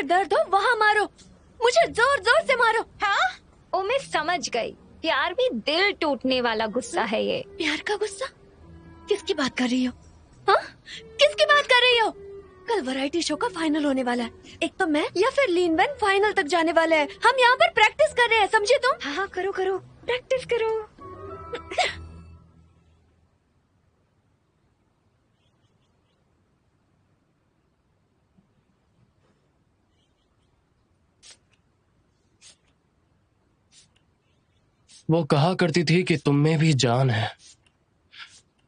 दर्द हो वहाँ मारो, मुझे जोर जोर से मारो। हाँ? ओ मैं समझ गई, प्यार भी दिल टूटने वाला गुस्सा है ये। प्यार का गुस्सा? किसकी बात कर रही हो? हाँ, किसकी बात कर रही हो? कल वैरायटी शो का फाइनल होने वाला है। एक तो मैं या फिर लीन वैन फाइनल तक जाने वाले हैं। हम यहाँ पर प्रैक्टिस कर रहे हैं, समझे तुम? हाँ हाँ, करो करो, प्रैक्टिस करो। वो कहा करती थी कि तुम में भी जान है,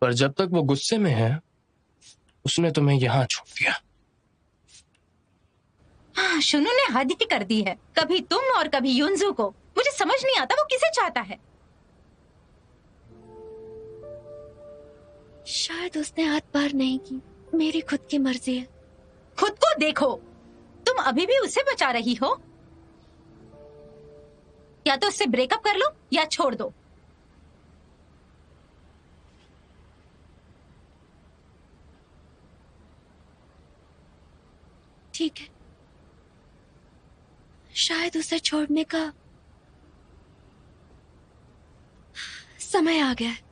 पर जब तक वो गुस्से में है उसने तुम्हें यहाँ छोड़ दिया। हाँ, शुनू ने हद ही कर दी है। कभी तुम और कभी युनजू को। मुझे समझ नहीं आता वो किसे चाहता है। शायद उसने हाथ पार नहीं की, मेरी खुद की मर्जी है। खुद को देखो, तुम अभी भी उसे बचा रही हो। या तो उससे ब्रेकअप कर लो या छोड़ दो। ठीक है, शायद उसे छोड़ने का समय आ गया है।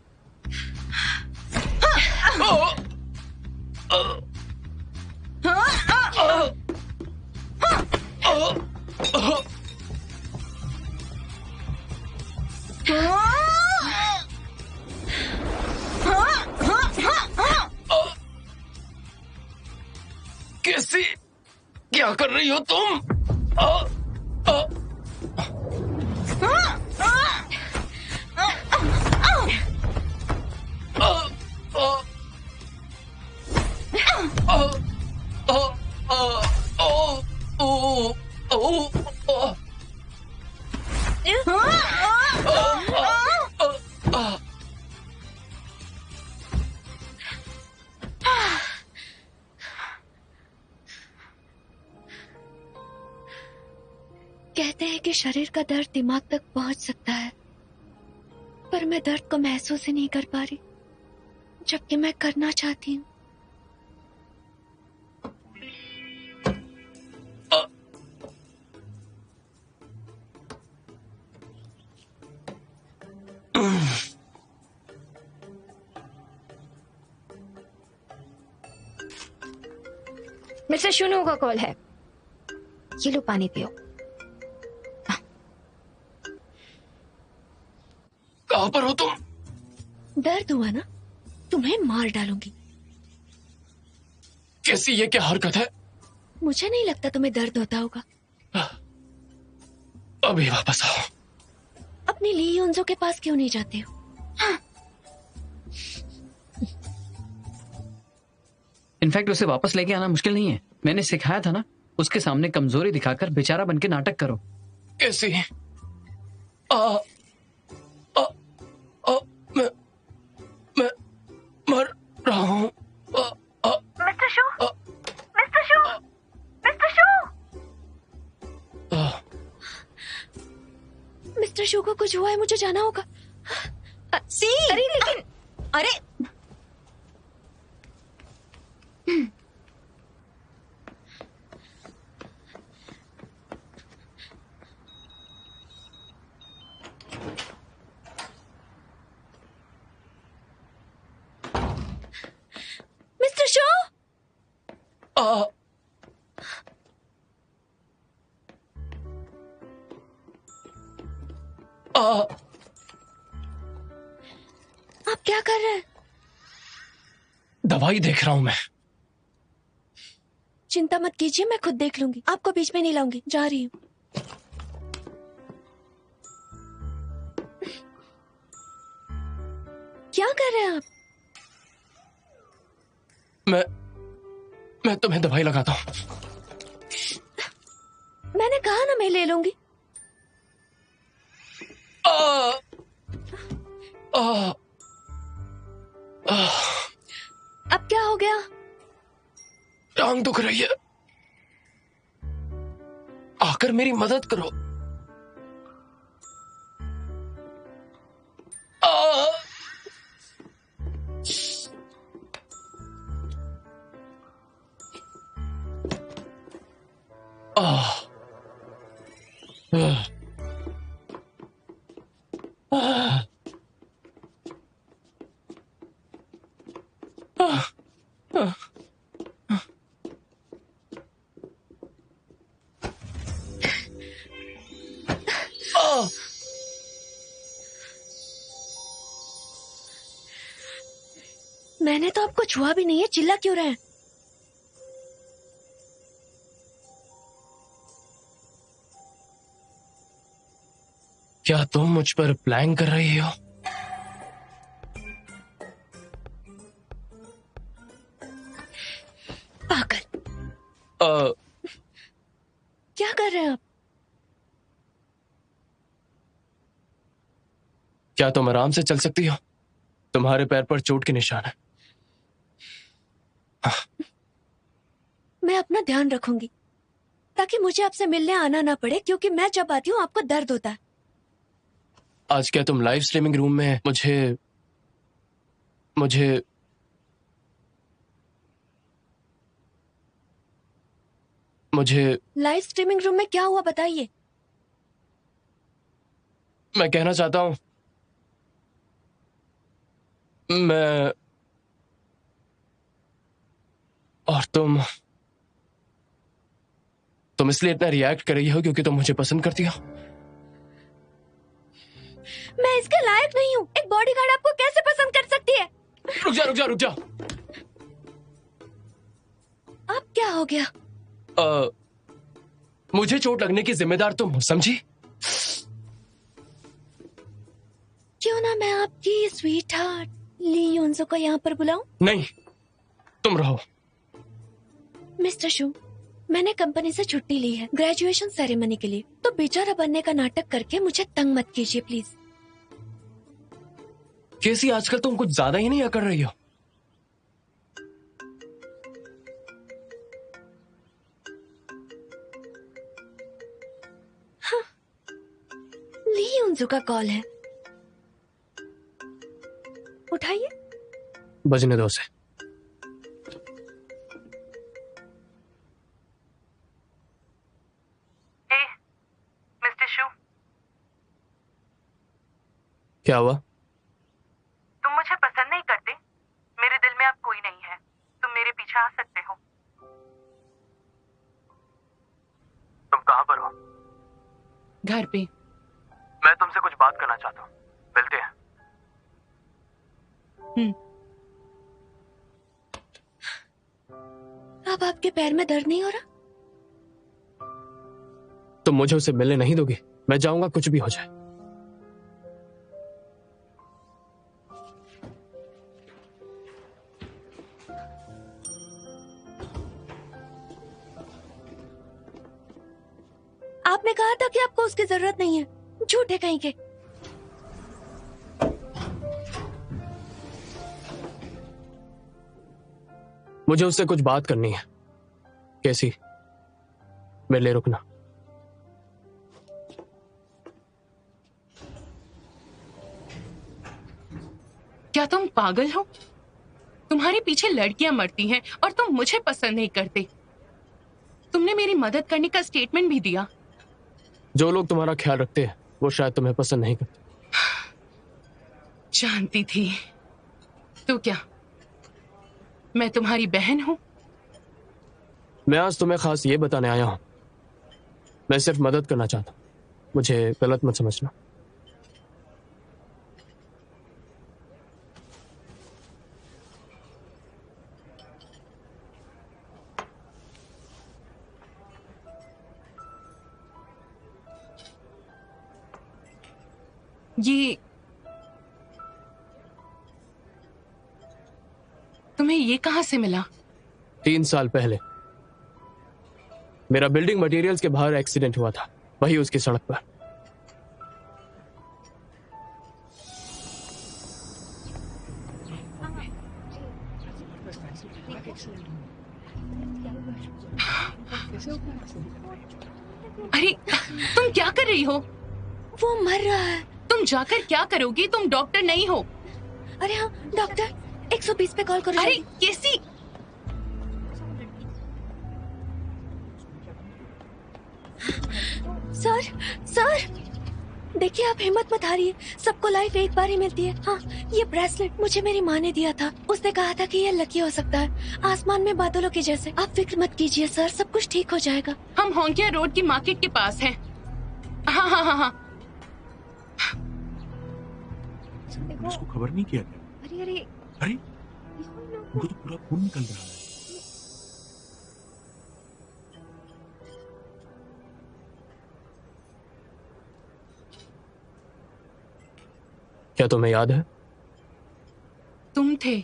कैसी, क्या कर रही हो तुम? कहते हैं कि शरीर का दर्द दिमाग तक पहुंच सकता है, पर मैं दर्द को महसूस ही नहीं कर पा रही, जबकि मैं करना चाहती हूँ। मिस्टर शुनू का कॉल है। ये लो पानी पियो। कहाँ पर हो तुम? दर्द हुआ ना, तुम्हें मार डालूंगी। कैसी ये क्या हरकत है? मुझे नहीं लगता तुम्हें दर्द होता होगा। अभी वापस आओ। अपनी ली युनजो के पास क्यों नहीं जाते हो? इनफैक्ट उसे वापस लेके आना मुश्किल नहीं है। मैंने सिखाया था ना, उसके सामने कमजोरी दिखाकर बेचारा बनके नाटक करो। कैसी? मैं मर रहा हूँ। मिस्टर शू, मिस्टर शू, मिस्टर शू, मिस्टर शू को कुछ हुआ है, मुझे जाना होगा। सी, अरे लेकिन, अरे मिस्टर शू, आप क्या कर रहे हैं? दवाई देख रहा हूँ मैं। चिंता मत कीजिए, मैं खुद देख लूंगी। आपको बीच में नहीं लाऊंगी, जा रही हूँ। क्या कर रहे हैं आप? मैं तुम्हें दवाई लगाता हूँ। मैंने कहा ना मैं ले लूंगी। अब क्या हो गया? टांग दुख रही है, आकर मेरी मदद करो। आह, आह, आह, आह, आह, आह। मैंने तो आपको छुआ भी नहीं है, चिल्ला क्यों रहे हैं? क्या तुम मुझ पर प्लान कर रही हो? पागल, अ, क्या कर रहे हैं आप? क्या तुम आराम से चल सकती हो? तुम्हारे पैर पर चोट के निशान है। मैं अपना ध्यान रखूंगी ताकि मुझे आपसे मिलने आना ना पड़े, क्योंकि मैं जब आती हूँ आपको दर्द होता है। आज क्या तुम लाइव स्ट्रीमिंग रूम में मुझे मुझे मुझे लाइव स्ट्रीमिंग रूम में क्या हुआ बताइए। मैं कहना चाहता हूं, मैं और तुम इसलिए इतना रिएक्ट कर रही हो क्योंकि तुम मुझे पसंद करती हो। मैं इसके लायक नहीं हूँ। एक बॉडीगार्ड आपको कैसे पसंद कर सकती है? रुक जा रुक जा रुक जा। अब क्या हो गया? मुझे चोट लगने की जिम्मेदार तुम हो, समझी? क्यों ना मैं आपकी स्वीट हार्ट ली युनसो को यहाँ पर बुलाऊं? नहीं, तुम रहो। मिस्टर शू, मैंने कंपनी से छुट्टी ली है ग्रेजुएशन सेरेमनी के लिए, तो बेचारा बनने का नाटक करके मुझे तंग मत कीजिए प्लीज। केसी, आजकल तुम कुछ ज्यादा ही नहीं कर रही हो। हाँ, ली युनसो का कॉल है, उठाइए। बजने दो उसे। मिस्टर शू, क्या हुआ? तुम मुझे पसंद नहीं करते। मेरे दिल में अब कोई नहीं है। तुम मेरे पीछे आ सकते हो। तुम कहाँ पर हो? घर पे। मैं तुमसे कुछ बात करना चाहता हूँ। मिलते हैं। अब आपके पैर में दर्द नहीं हो रहा? तुम मुझे उसे मिलने नहीं दोगी? मैं जाऊंगा, कुछ भी हो जाए। आपने कहा था कि आपको उसकी जरूरत नहीं है। झूठे कहीं के। मुझे उससे कुछ बात करनी है। कैसी? मेरे लिए रुकना। क्या तुम पागल हो? तुम्हारे पीछे लड़कियां मरती हैं और तुम मुझे पसंद नहीं करते। तुमने मेरी मदद करने का स्टेटमेंट भी दिया। जो लोग तुम्हारा ख्याल रखते हैं वो शायद तुम्हें पसंद नहीं करते। जानती थी। तो क्या मैं तुम्हारी बहन हूं? मैं आज तुम्हें खास ये बताने आया हूं। मैं सिर्फ मदद करना चाहता हूं, मुझे गलत मत समझना। ये तुम्हें ये कहां से मिला? 3 साल पहले मेरा बिल्डिंग मटेरियल्स के बाहर एक्सीडेंट हुआ था, वही उसकी सड़क पर। अरे तुम क्या कर रही हो? वो मर रहा है। तुम जाकर क्या करोगी? तुम डॉक्टर नहीं हो। अरे हाँ डॉक्टर, 120 पे कॉल करो। अरे जल्दी। कैसी? सर सर देखिए, आप हिम्मत मत हारिए, सबको लाइफ एक बार ही मिलती है। हाँ, ये ब्रेसलेट मुझे मेरी माँ ने दिया था। उसने कहा था कि ये लकी हो सकता है, आसमान में बादलों के जैसे। आप फिक्र मत कीजिए सर, सब कुछ ठीक हो जाएगा। हम होंकिया रोड की मार्केट के पास हैं। हाँ हाँ हाँ हाँ। देखो, उसको खबर नहीं किया क्या? अरे अरे अरे उनको तो पूरा खून निकल रहा है। क्या तुम्हें याद है? तुम थे।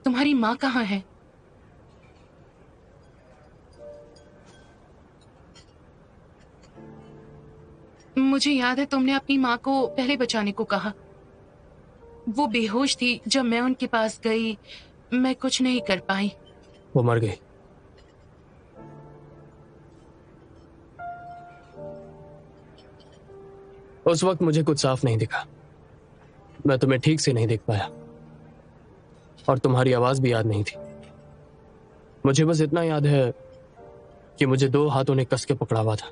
तुम्हारी माँ कहाँ है? मुझे याद है तुमने अपनी माँ को पहले बचाने को कहा। वो बेहोश थी जब मैं उनके पास गई। मैं कुछ नहीं कर पाई। वो मर गई। उस वक्त मुझे कुछ साफ नहीं दिखा, मैं तुम्हें ठीक से नहीं देख पाया और तुम्हारी आवाज भी याद नहीं थी। मुझे बस इतना याद है कि मुझे 2 हाथों ने कस के पकड़ा हुआ था।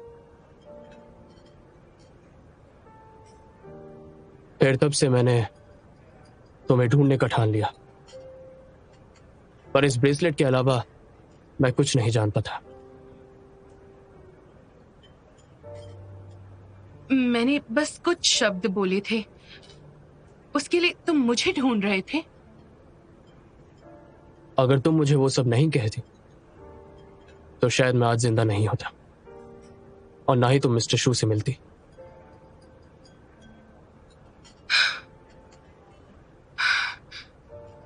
फिर तब से मैंने तुम्हें ढूंढने का ठान लिया, पर इस ब्रेसलेट के अलावा मैं कुछ नहीं जानता था। मैंने बस कुछ शब्द बोले थे, उसके लिए तुम मुझे ढूंढ रहे थे। अगर तुम मुझे वो सब नहीं कहती तो शायद मैं आज जिंदा नहीं होता और ना ही तुम मिस्टर शू से मिलती।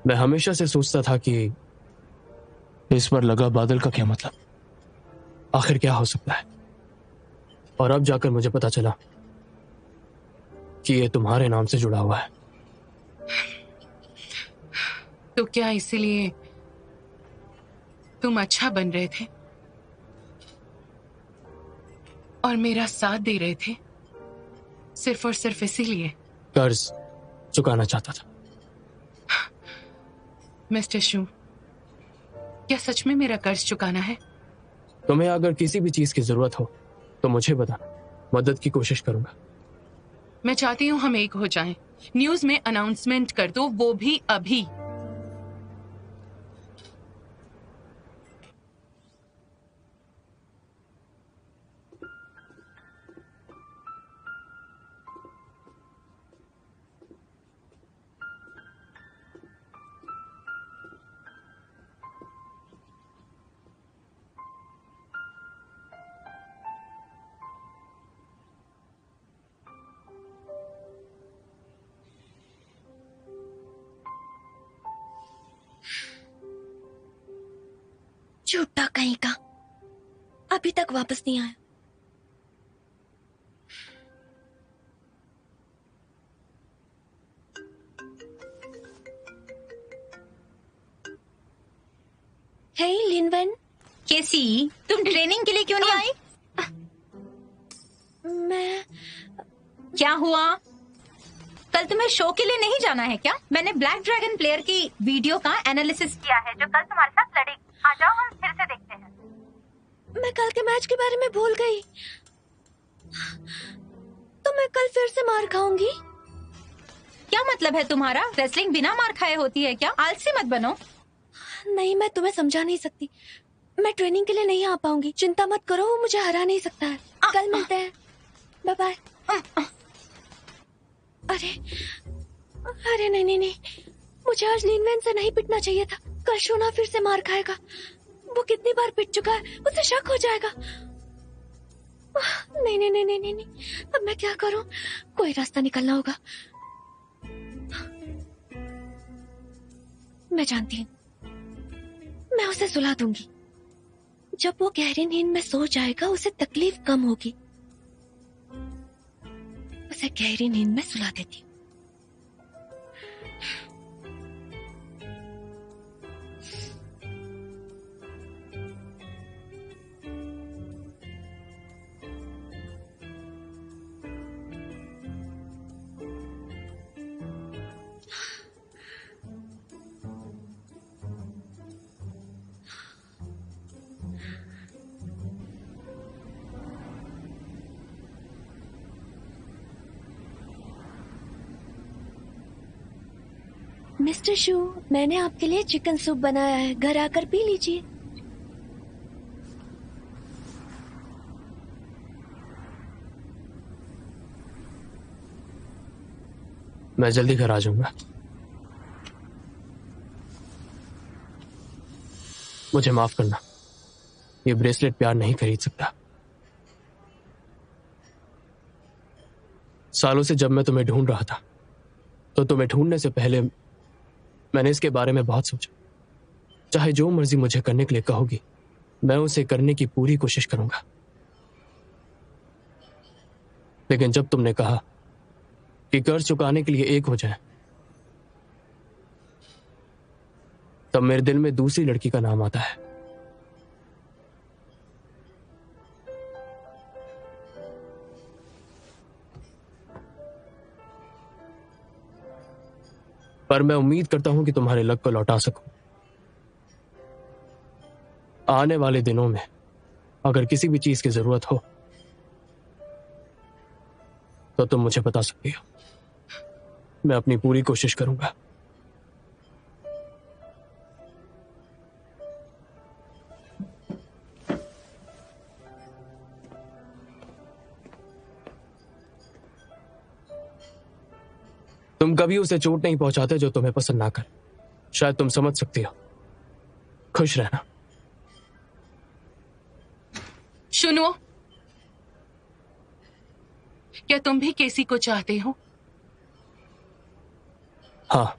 मैं हमेशा से सोचता था कि इस पर लगा बादल का क्या मतलब, आखिर क्या हो सकता है, और अब जाकर मुझे पता चला कि ये तुम्हारे नाम से जुड़ा हुआ है। तो क्या इसीलिए तुम अच्छा बन रहे थे और मेरा साथ दे रहे थे, सिर्फ और सिर्फ इसीलिए? कर्ज चुकाना चाहता था। मिस्टर शू, क्या सच में मेरा कर्ज चुकाना है? तुम्हें अगर किसी भी चीज की जरूरत हो तो मुझे बताना, मदद की कोशिश करूंगा। मैं चाहती हूँ हम एक हो जाएं। न्यूज में अनाउंसमेंट कर दो, वो भी अभी। झूठा कहीं का, अभी तक वापस नहीं आया। हे लिनवेन, केसी, तुम ट्रेनिंग के लिए क्यों नहीं आई? मैं क्या हुआ? कल तुम्हें शो के लिए नहीं जाना है क्या? मैंने ब्लैक ड्रैगन प्लेयर की वीडियो का एनालिसिस किया है जो कल तुम्हारे साथ लड़ेगी। आ जाओ, हम फिर से देखते हैं। मैं कल के मैच के बारे में भूल गई, तो मैं कल फिर से मार खाऊंगी। क्या मतलब है तुम्हारा? रेसलिंग बिना मार खाए होती है क्या? आलसी मत बनो। नहीं, मैं तुम्हें समझा नहीं सकती। मैं ट्रेनिंग के लिए नहीं आ पाऊंगी, चिंता मत करो, वो मुझे हरा नहीं सकता है। कल मिलते हैं, बाय बाय। अरे अरे नहीं नहीं नहीं, मुझे आज लिनवेन से नहीं पिटना चाहिए था। कल शोना फिर से मार खाएगा। वो कितनी बार पिट चुका है, उसे शक हो जाएगा। नहीं नहीं नहीं नहीं नहीं, नहीं। अब मैं क्या करूं? कोई रास्ता निकलना होगा। मैं जानती हूँ, मैं उसे सुला दूंगी। जब वो गहरी नींद में सो जाएगा उसे तकलीफ कम होगी। उसे गहरी नींद में सुला देती हूँ। मिस्टर शू, मैंने आपके लिए चिकन सूप बनाया है, घर आकर पी लीजिए। मैं जल्दी घर आ जाऊंगा। मुझे माफ करना, ये ब्रेसलेट प्यार नहीं खरीद सकता। सालों से जब मैं तुम्हें ढूंढ रहा था, तो तुम्हें ढूंढने से पहले मैंने इसके बारे में बहुत सोचा। चाहे जो मर्जी मुझे करने के लिए कहोगी, मैं उसे करने की पूरी कोशिश करूंगा। लेकिन जब तुमने कहा कि कर्ज चुकाने के लिए एक हो जाए, तब मेरे दिल में दूसरी लड़की का नाम आता है। पर मैं उम्मीद करता हूं कि तुम्हारे लक को लौटा सकूं। आने वाले दिनों में अगर किसी भी चीज की जरूरत हो तो तुम मुझे बता सकती हो। मैं अपनी पूरी कोशिश करूंगा। तुम कभी उसे चोट नहीं पहुंचाते जो तुम्हें पसंद ना करे। शायद तुम समझ सकती हो। खुश रहना। सुनो, क्या तुम भी केसी को चाहते हो? हाँ।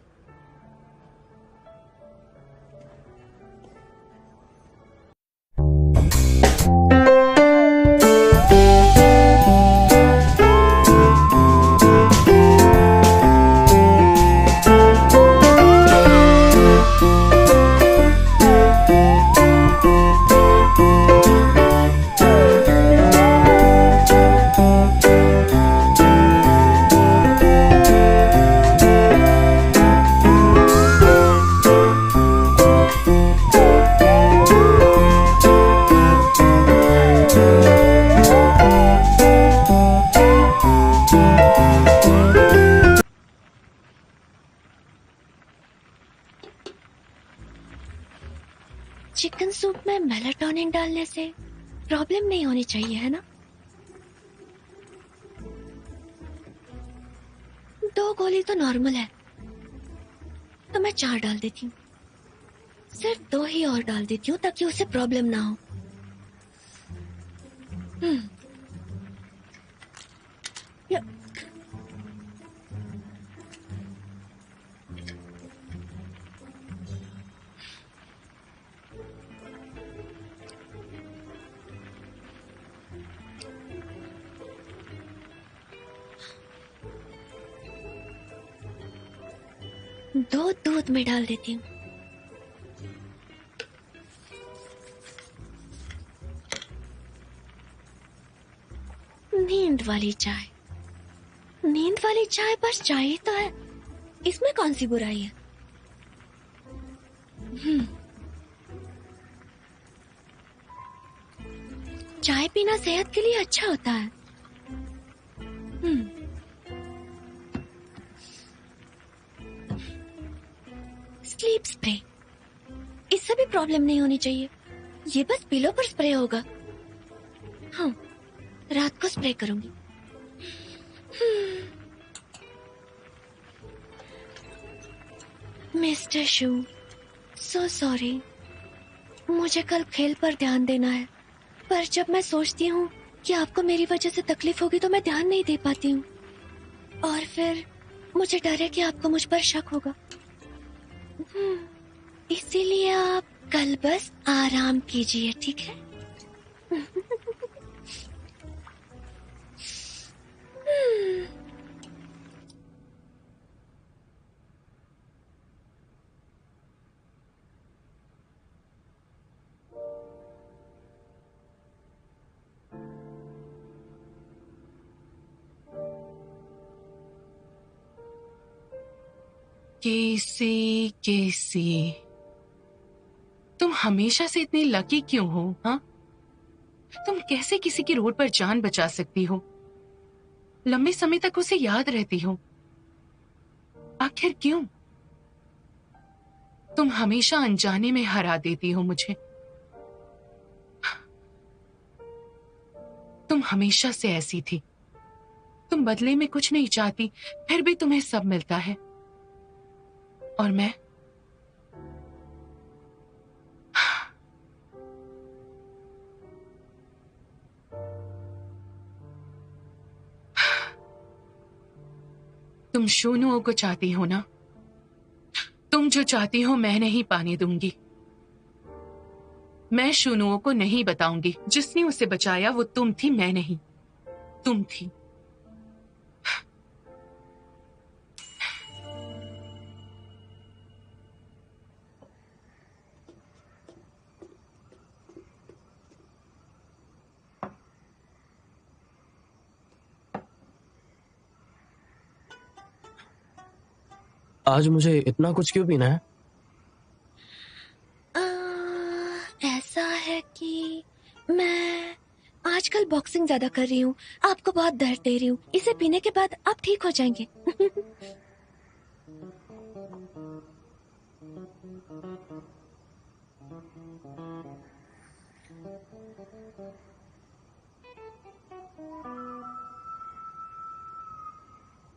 चिकन सूप में मेलाटोनिन डालने से प्रॉब्लम नहीं होनी चाहिए, है ना? 2 गोली तो नॉर्मल है, तो मैं 4 डाल देती हूँ। सिर्फ 2 ही और डाल देती हूँ ताकि उसे प्रॉब्लम ना हो। या- दो दूध में डाल देती हूँ। नींद वाली चाय। नींद वाली चाय बस चाय ही तो है, इसमें कौन सी बुराई है? चाय पीना सेहत के लिए अच्छा होता है। स्लीप स्प्रे, इससे भी प्रॉब्लम नहीं होनी चाहिए। ये बस पिलो पर स्प्रे होगा। हाँ, रात को स्प्रे करूंगी। मिस्टर शू, सो सॉरी। मुझे कल खेल पर ध्यान देना है, पर जब मैं सोचती हूँ कि आपको मेरी वजह से तकलीफ होगी तो मैं ध्यान नहीं दे पाती हूँ, और फिर मुझे डर है कि आपको मुझ पर शक होगा। इसीलिए आप कल बस आराम कीजिए, ठीक है? केसी, केसी, तुम हमेशा से इतनी लकी क्यों हो? हाँ, तुम कैसे किसी की रोड पर जान बचा सकती हो, लंबे समय तक उसे याद रहती हो? आखिर क्यों? तुम हमेशा अनजाने में हरा देती हो मुझे। तुम हमेशा से ऐसी थी। तुम बदले में कुछ नहीं चाहती, फिर भी तुम्हें सब मिलता है। और मैं तुम शूनुओं को चाहती हो ना? तुम जो चाहती हो मैं नहीं पाने दूंगी। मैं शूनुओं को नहीं बताऊंगी। जिसने उसे बचाया वो तुम थी, मैं नहीं। तुम थी। आज मुझे इतना कुछ क्यों पीना है? ऐसा है कि मैं आजकल बॉक्सिंग ज्यादा कर रही हूँ, आपको बहुत दर्द दे रही हूँ। इसे पीने के बाद आप ठीक हो जाएंगे।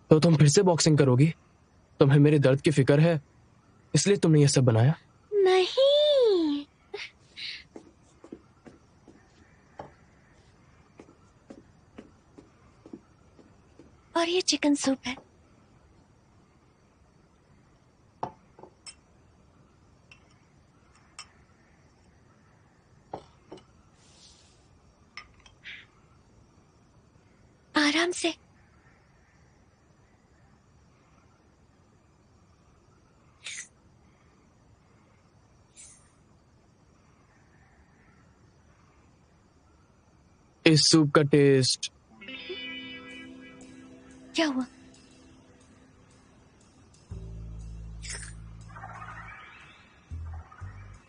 तो तुम फिर से बॉक्सिंग करोगी? तुम्हें मेरे दर्द की फिक्र है, इसलिए तुमने ये सब बनाया? नहीं, और ये चिकन सूप है। आराम से। इस सूप का टेस्ट क्या हुआ?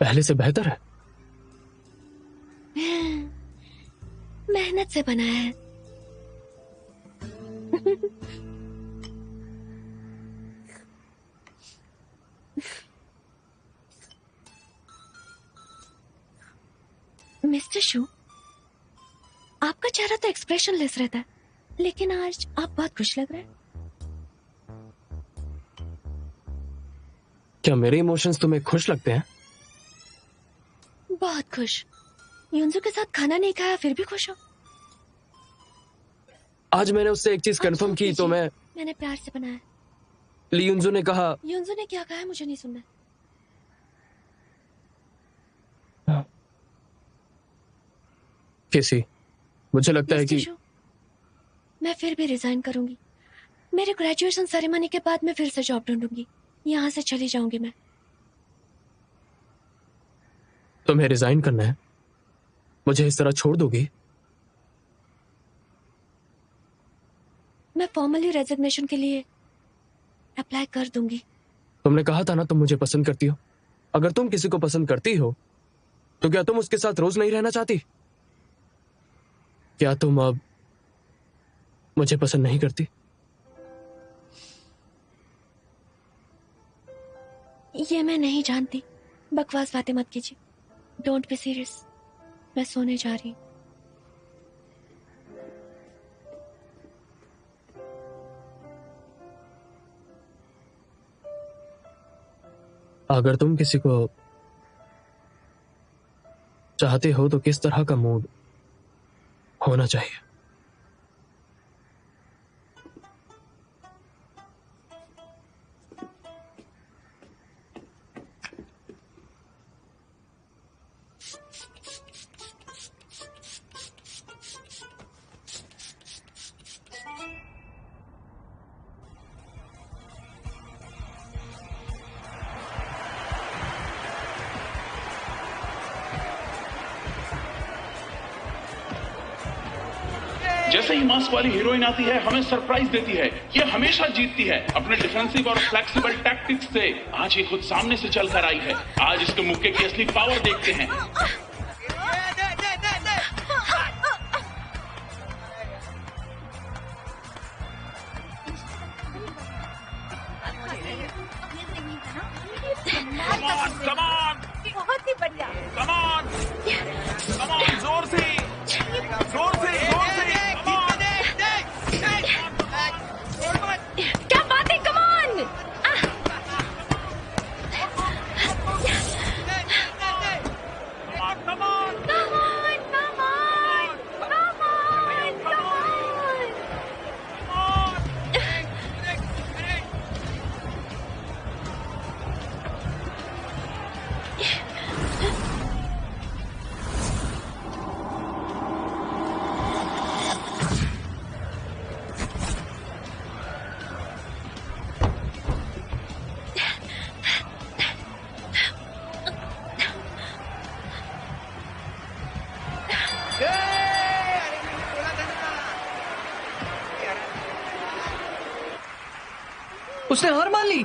पहले से बेहतर है। मेहनत से बनाया है। मिस्टर शू, आपका चेहरा तो एक्सप्रेशनलेस रहता है, लेकिन आज आप बहुत खुश लग रहे हैं। क्या मेरे इमोशंस तुम्हें खुश लगते हैं? बहुत खुश। युंजू के साथ खाना नहीं खाया फिर भी खुश हो? आज मैंने उससे एक चीज कंफर्म की तो मैंने प्यार से बनाया। ली युंजू ने कहा। युंजू ने क्या कहा है मुझे नहीं सुनना। कैसी? मुझे लगता है कि मैं फिर भी रिजाइन करूंगी। मेरे ग्रेजुएशन सेरेमनी के बाद मैं फिर से जॉब ढूंढूंगी। यहाँ से चली जाऊंगी मैं। तुम्हें रिजाइन करना है? मुझे इस तरह छोड़ दोगी? मैं फॉर्मली रेजिग्नेशन के लिए अप्लाई कर दूंगी। तुमने कहा था ना तुम मुझे पसंद करती हो। अगर तुम किसी को पसंद करती हो तो क्या तुम उसके साथ रोज नहीं रहना चाहती? क्या तुम अब मुझे पसंद नहीं करती? ये मैं नहीं जानती। बकवास बातें मत कीजिए। Don't be serious. मैं सोने जा रही हूँ। अगर तुम किसी को चाहते हो तो किस तरह का मूड होना चाहिए? जैसे ही मास्क वाली हीरोइन आती है हमें सरप्राइज देती है। ये हमेशा जीतती है अपने डिफेंसिव और फ्लेक्सिबल टैक्टिक्स से। आज ये खुद सामने से चलकर आई है। आज इसके मुक्के की असली पावर देखते हैं। Come on, come on, बहुत ही बढ़िया। come on, come on, जोर से, जोर से, जोर से, come on. क्या बात है, कम ऑन। Come on. उसने हार मान ली।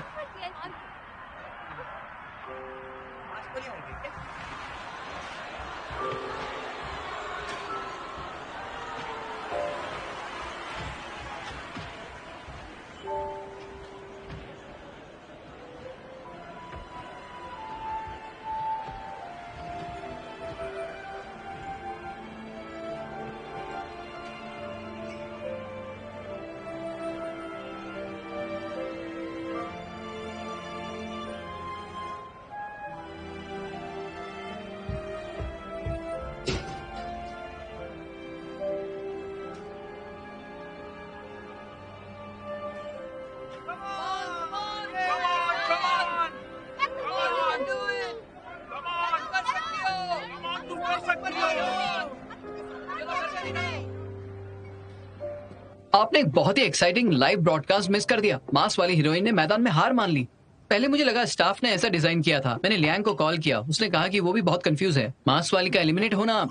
आपने एक बहुत ही एक्साइटिंग लाइव ब्रॉडकास्ट मिस कर दिया। मास वाली हीरोइन ने मैदान में हार मान ली। पहले मुझे लगा स्टाफ ने ऐसा डिजाइन किया था। मैंने लियांग को कॉल किया, उसने कहा कि वो भी बहुत कंफ्यूज है। मास वाली का एलिमिनेट होना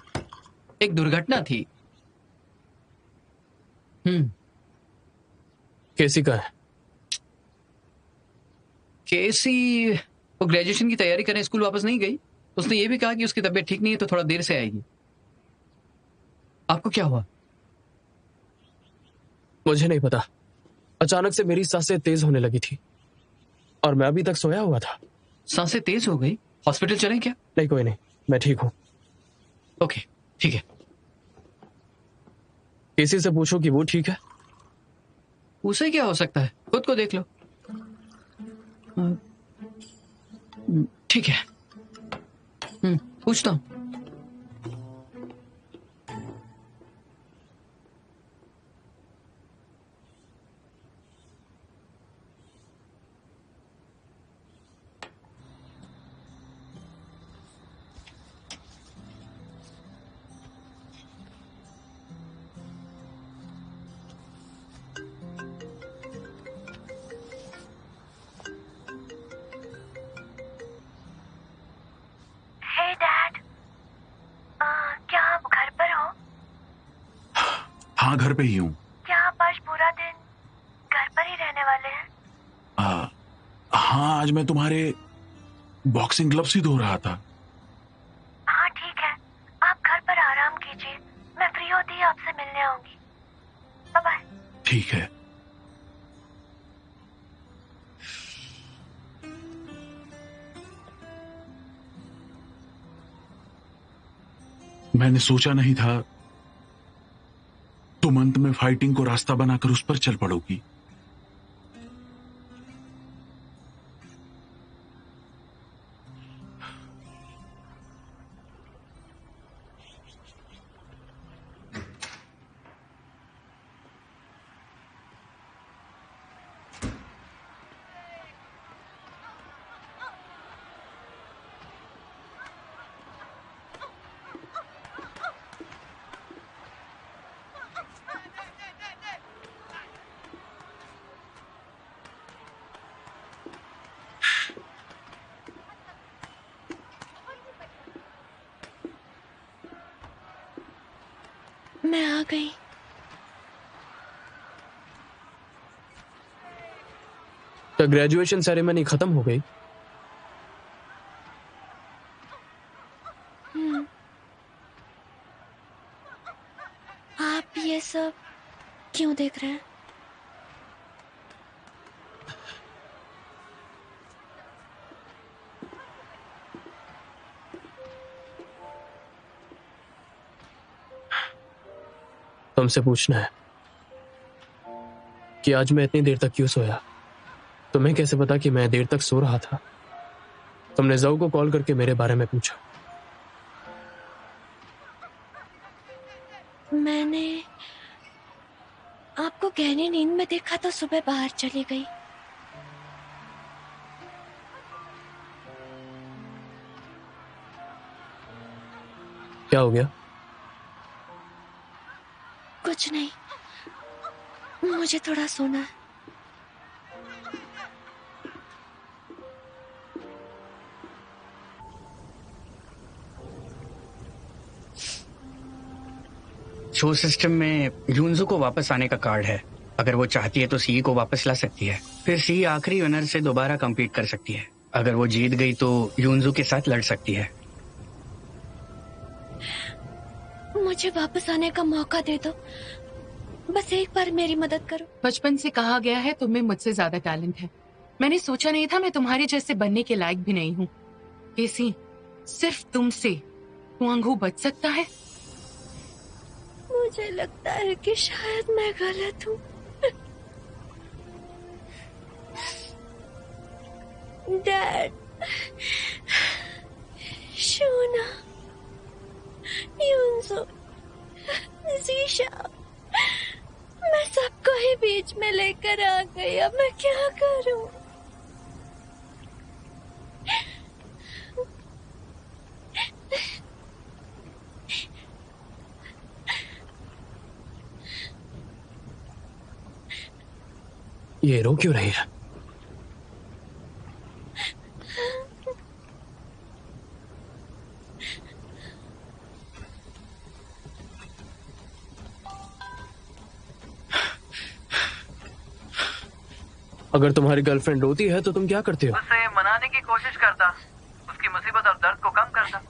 एक दुर्घटना थी। केसी का है? केसी वो ग्रेजुएशन की तैयारी करने स्कूल वापस नहीं गई। उसने ये भी कहा कि उसकी तबीयत ठीक नहीं है तो थोड़ा देर से आएगी। आपको क्या हुआ? मुझे नहीं पता, अचानक से मेरी सांसें तेज होने लगी थी और मैं अभी तक सोया हुआ था। सांसें तेज हो गई? हॉस्पिटल चलें क्या? नहीं, कोई नहीं, मैं ठीक हूँ। ओके, ठीक है। केसी से पूछो कि वो ठीक है। उसे क्या हो सकता है, खुद को देख लो। ठीक है, पूछता हूँ। हाँ, घर पे ही हूँ। क्या आप आज पूरा दिन घर पर ही रहने वाले हैं? हाँ, आज मैं तुम्हारे बॉक्सिंग ग्लव्स ही धो रहा था। हाँ ठीक है, आप घर पर आराम कीजिए, मैं फ्री होती ही आपसे मिलने आऊंगी। Bye bye. ठीक है। मैंने सोचा नहीं था तुम अंत में फाइटिंग को रास्ता बनाकर उस पर चल पड़ोगी। मैं आ गई। तो ग्रेजुएशन सेरेमनी खत्म हो गई? आप ये सब क्यों देख रहे हैं? तुमसे पूछना है कि आज मैं इतनी देर तक क्यों सोया। तुम्हें कैसे पता कि मैं देर तक सो रहा था? तुमने ज़ऊ को कॉल करके मेरे बारे में पूछा। मैंने आपको गहरी नींद में देखा तो सुबह बाहर चली गई। क्या हो गया? कुछ नहीं, मुझे थोड़ा सोना है। शो सिस्टम में यूनजू को वापस आने का कार्ड है। अगर वो चाहती है तो सी को वापस ला सकती है, फिर सी आखिरी विनर से दोबारा कम्पीट कर सकती है। अगर वो जीत गई तो यूनजू के साथ लड़ सकती है। मुझे वापस आने का मौका दे दो, बस एक बार मेरी मदद करो। बचपन से कहा गया है तुम में मुझसे ज्यादा टैलेंट है। मैंने सोचा नहीं था मैं तुम्हारे जैसे बनने के लायक भी नहीं हूँ। केसी, सिर्फ तुमसे हुआंग हू बच सकता है। मुझे लगता है कि शायद मैं गलत हूँ। डैड, शोना, यूनसो, जीशा, मैं सबको ही बीच में लेकर आ गई। अब मैं क्या करूं? ये रो क्यों रही है? अगर तुम्हारी गर्लफ्रेंड रोती है तो तुम क्या करते हो? उसे मनाने की कोशिश करता, उसकी मुसीबत और दर्द को कम करता।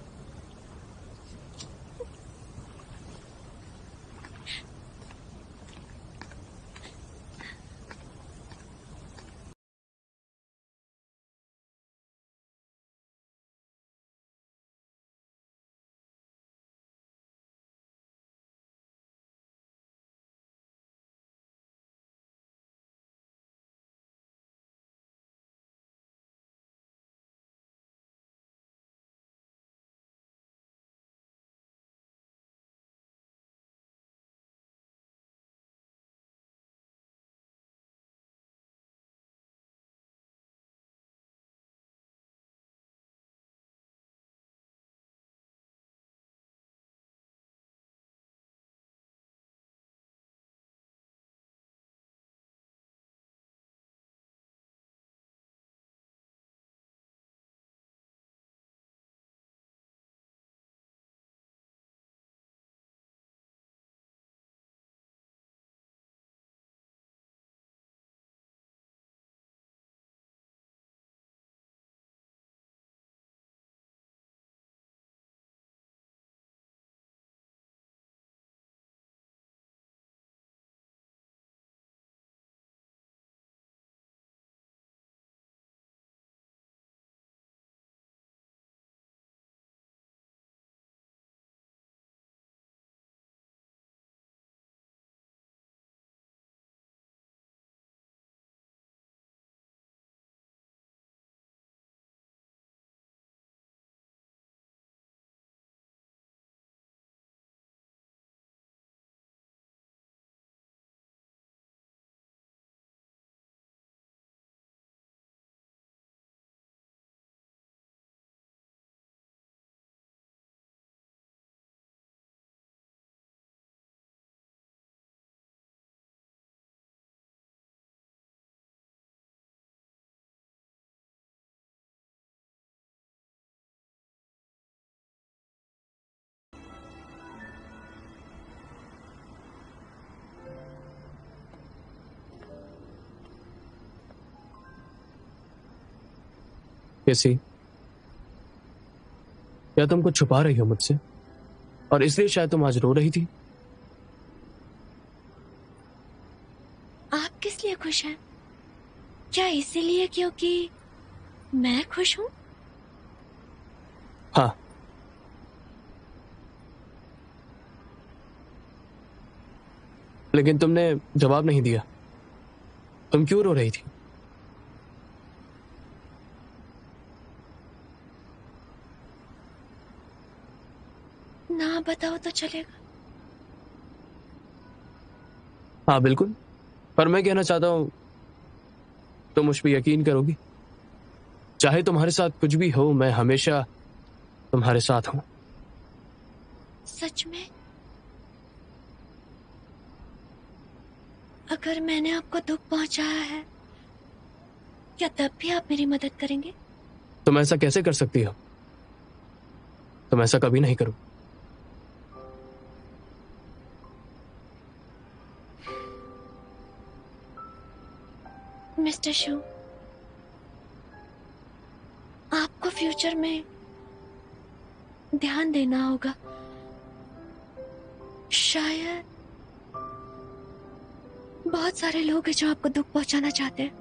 कैसी? क्या तुम कुछ छुपा रही हो मुझसे और इसलिए शायद तुम आज रो रही थी? आप किस लिए खुश हैं? क्या इसीलिए क्योंकि मैं खुश हूँ? हाँ। लेकिन तुमने जवाब नहीं दिया। तुम क्यों रो रही थी? ना बताओ तो चलेगा? हाँ बिल्कुल, पर मैं कहना चाहता हूं तुम मुझ पर यकीन करोगी? चाहे तुम्हारे साथ कुछ भी हो, मैं हमेशा तुम्हारे साथ हूं। सच में? अगर मैंने आपको दुख पहुंचाया है, क्या तब भी आप मेरी मदद करेंगे? तुम ऐसा कैसे कर सकती हो? तुम ऐसा कभी नहीं करो। मिस्टर शू, आपको फ्यूचर में ध्यान देना होगा। शायद बहुत सारे लोग हैं जो आपको दुख पहुंचाना चाहते हैं।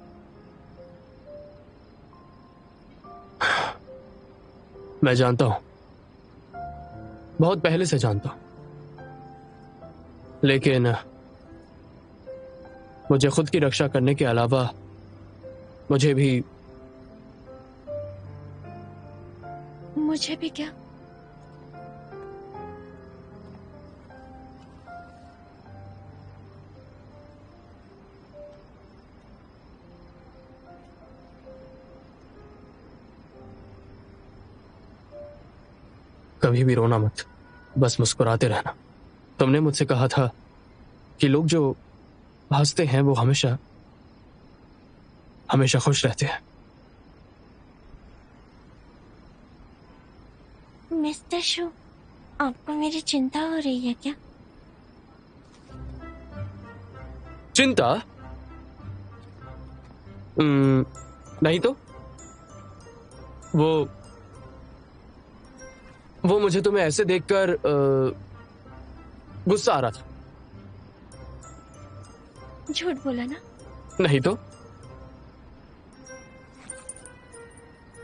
मैं जानता हूं, बहुत पहले से जानता हूं, लेकिन मुझे खुद की रक्षा करने के अलावा मुझे भी क्या? कभी भी रोना मत, बस मुस्कुराते रहना। तुमने मुझसे कहा था कि लोग जो हंसते हैं वो हमेशा हमेशा खुश रहते हैं। मिस्टर शू, आपको मेरी चिंता हो रही है क्या? चिंता? नहीं तो। वो मुझे तुम्हें ऐसे देखकर गुस्सा आ रहा था। झूठ बोला ना? नहीं तो।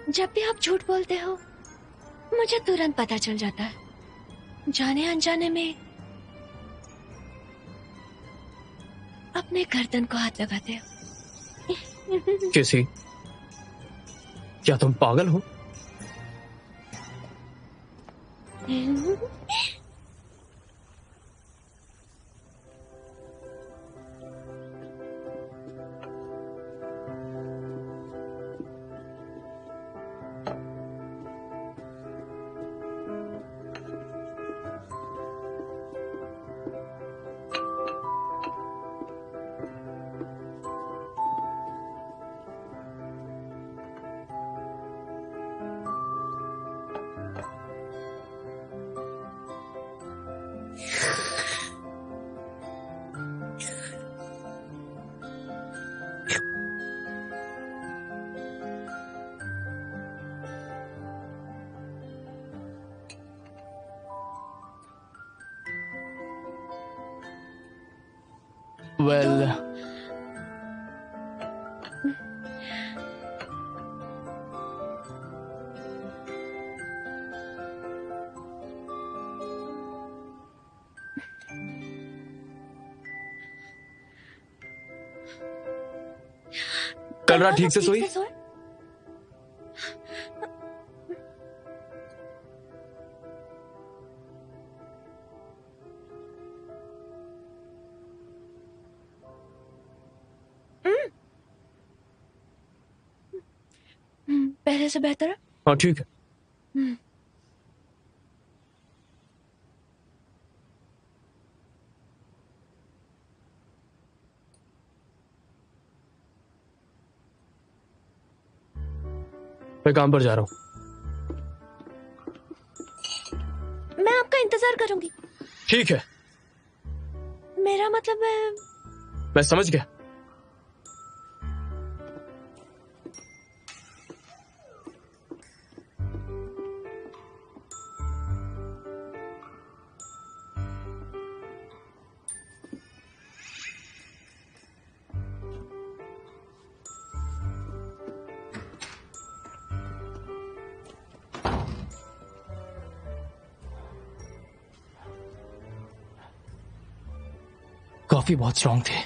जब भी आप झूठ बोलते हो मुझे तुरंत पता चल जाता है। जाने अनजाने में अपने गर्दन को हाथ लगाते हो। किसी, क्या तुम पागल हो? Well, कल रात ठीक से सोई? पहले से बेहतर है? हाँ ठीक है। मैं काम पर जा रहा हूँ। मैं आपका इंतजार करूंगी। ठीक है, मेरा मतलब है। मैं समझ गया। कॉफी बहुत स्ट्रांग थी।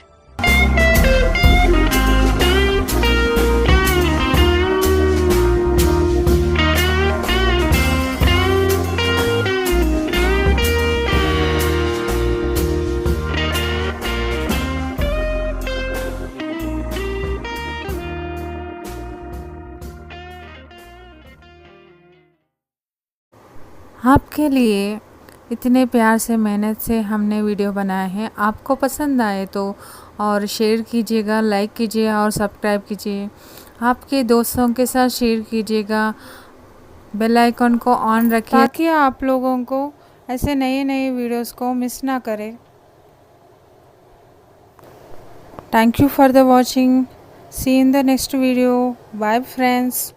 आपके लिए इतने प्यार से मेहनत से हमने वीडियो बनाए हैं। आपको पसंद आए तो और शेयर कीजिएगा, लाइक कीजिएगा और सब्सक्राइब कीजिए। आपके दोस्तों के साथ शेयर कीजिएगा, बेल आइकन को ऑन रखिए ताकि आप लोगों को ऐसे नए नए वीडियोस को मिस ना करें। Thank you for the watching. See in the next video. Bye friends.